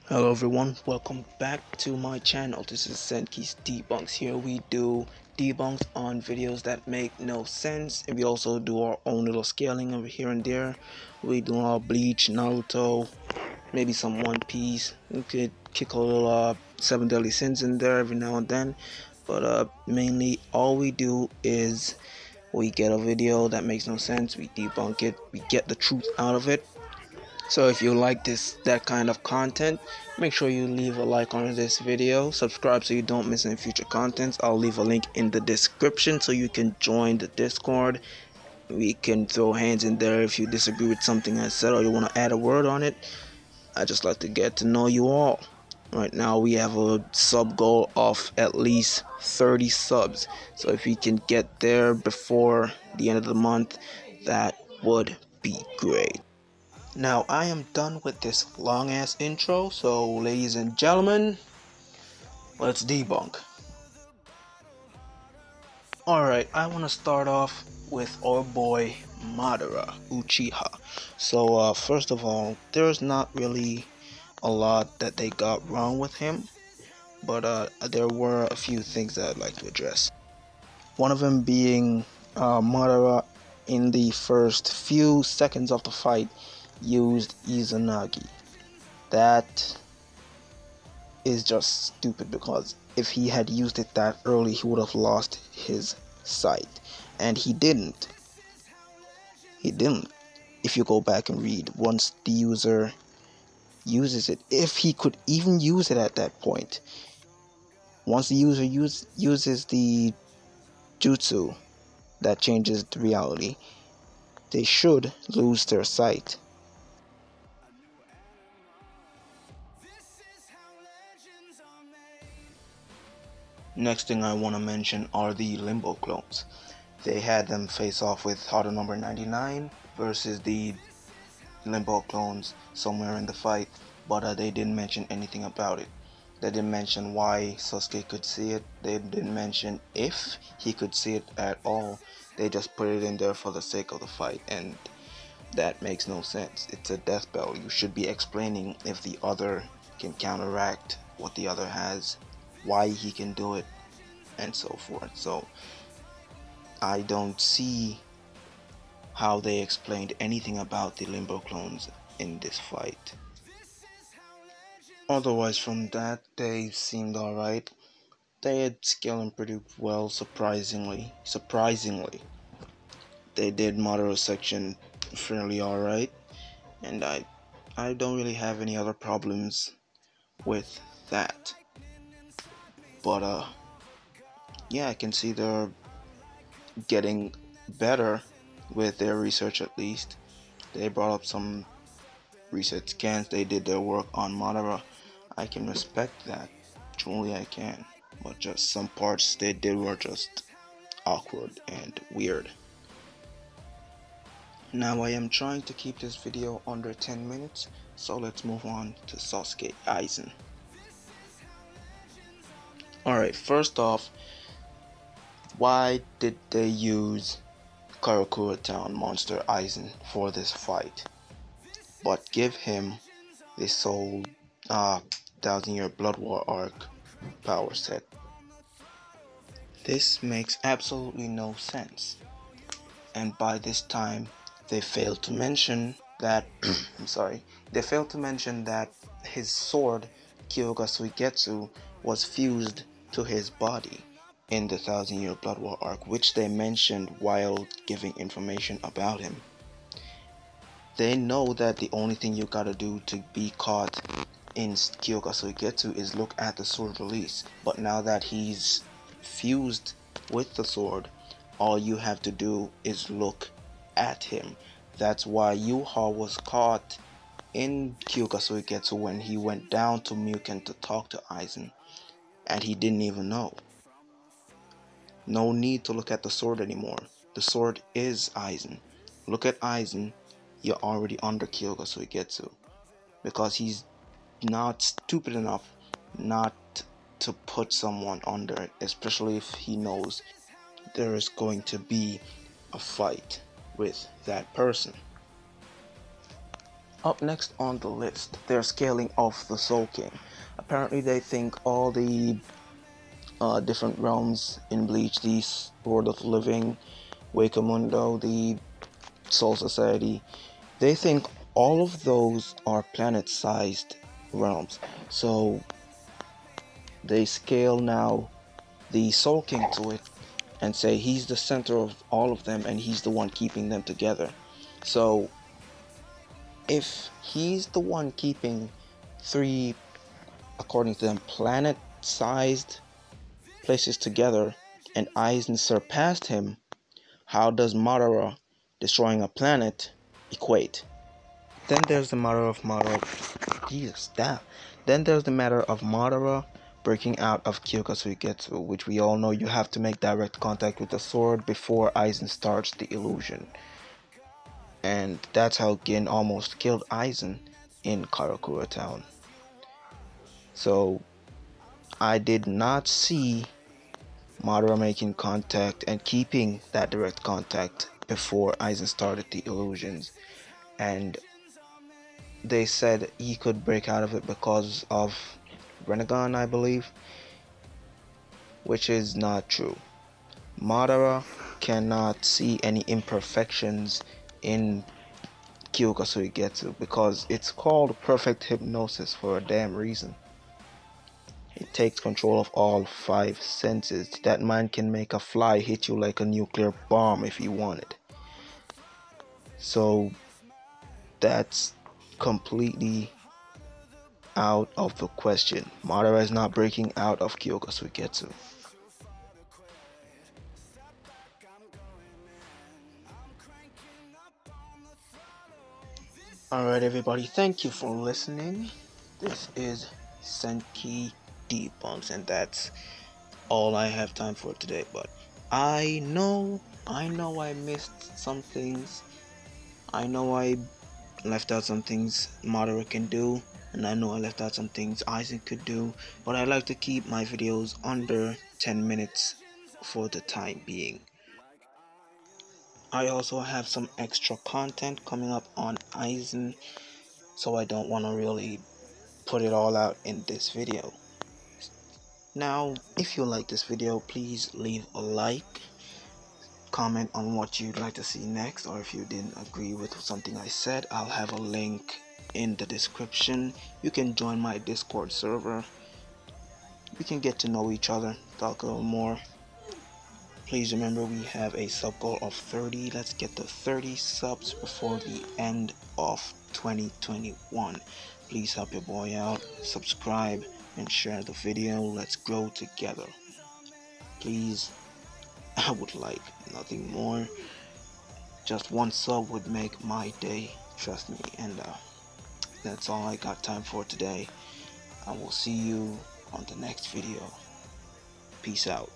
Hello everyone, welcome back to my channel. This is Senki's Debunks. Here we do debunks on videos that make no sense, and we also do our own little scaling over here and there. We do our Bleach, Naruto, maybe some One Piece. We could kick a little Seven Deadly Sins in there every now and then, but mainly all we do is we get a video that makes no sense, we debunk it, we get the truth out of it. So if you like that kind of content, make sure you leave a like on this video, subscribe so you don't miss any future contents. I'll leave a link in the description so you can join the Discord. We can throw hands in there if you disagree with something I said or you want to add a word on it. I just like to get to know you all. Right now we have a sub goal of at least 30 subs. So if we can get there before the end of the month, that would be great. Now I am done with this long ass intro, so ladies and gentlemen, let's debunk. Alright, I want to start off with our boy Madara Uchiha. So first of all, there's not really a lot that they got wrong with him, but there were a few things that I'd like to address. One of them being Madara in the first few seconds of the fight used Izanagi. That is just stupid, because if he had used it that early he would have lost his sight, and he didn't. If you go back and read, once the user uses it, if he could even use it at that point, once the user uses the jutsu that changes the reality, they should lose their sight. Next thing I want to mention are the Limbo clones. They had them face off with Harder number 99 versus the Limbo clones somewhere in the fight, but they didn't mention anything about it. They didn't mention why Sasuke could see it. They didn't mention if he could see it at all. They just put it in there for the sake of the fight, and that makes no sense. It's a death battle. You should be explaining if the other can counteract what the other has, why he can do it, and so forth. So I don't see how they explained anything about the Limbo clones in this fight. Otherwise from that, they seemed alright. They had scaling pretty well, surprisingly. They did Madara section fairly alright, and I don't really have any other problems with that. But yeah, I can see they're getting better with their research. At least they brought up some research scans, they did their work on Madara. I can respect that, truly I can, but just some parts they did were just awkward and weird. Now I am trying to keep this video under 10 minutes, so let's move on to Sasuke Aizen. Alright, first off, why did they use Karakura Town Monster Aizen for this fight, but give him the Soul 1000-year Blood War arc power set? This makes absolutely no sense. And by this time, they failed to mention that they failed to mention that his sword, Kyoga Suigetsu, was fused to his body in the 1000-year Blood War arc, which they mentioned while giving information about him. They know that the only thing you gotta do to be caught in Kyoga Suigetsu is look at the sword release, but now that he's fused with the sword, all you have to do is look at him. That's why Yuha was caught in Kyoga Suigetsu when he went down to Muken to talk to Aizen, and he didn't even know. No need to look at the sword anymore. The sword is Aizen. Look at Aizen, you're already under Kyoga Suigetsu, because he's not stupid enough not to put someone under it, especially if he knows there is going to be a fight with that person. Up next on the list, they're scaling off the Soul King. Apparently they think all the different realms in Bleach, the World of the Living, Wakamundo, the Soul Society, they think all of those are planet-sized realms. So they scale now the Soul King to it and say he's the center of all of them and he's the one keeping them together. So if he's the one keeping three, according to them, planet-sized places together, and Aizen surpassed him, how does Madara destroying a planet equate? Then there's the matter of Madara. Jesus, damn. Then there's the matter of Madara breaking out of Kyoka, which we all know you have to make direct contact with the sword before Aizen starts the illusion. And that's how Gin almost killed Aizen in Karakura Town. So I did not see Madara making contact and keeping that direct contact before Aizen started the illusions. And they said he could break out of it because of Renegon, I believe, which is not true. Madara cannot see any imperfections in Kyoka because it's called perfect hypnosis for a damn reason. It takes control of all five senses. That man can make a fly hit you like a nuclear bomb if he wanted. So that's completely out of the question. Madara is not breaking out of Kyoka Suigetsu. Alright everybody, thank you for listening. This is Senki Debunks, and that's all I have time for today. But I know I missed some things. I know I left out some things Madara can do, and I know I left out some things Aizen could do, but I like to keep my videos under 10 minutes for the time being. I also have some extra content coming up on Aizen, so I don't want to really put it all out in this video. Now, if you like this video, please leave a like, comment on what you'd like to see next, or if you didn't agree with something I said, I'll have a link in the description. You can join my Discord server. We can get to know each other, talk a little more. Please remember we have a sub goal of 30. Let's get to 30 subs before the end of 2021. Please help your boy out, subscribe and share the video. Let's grow together. Please, I would like nothing more. Just one sub would make my day, trust me. And that's all I got time for today. I will see you on the next video. Peace out.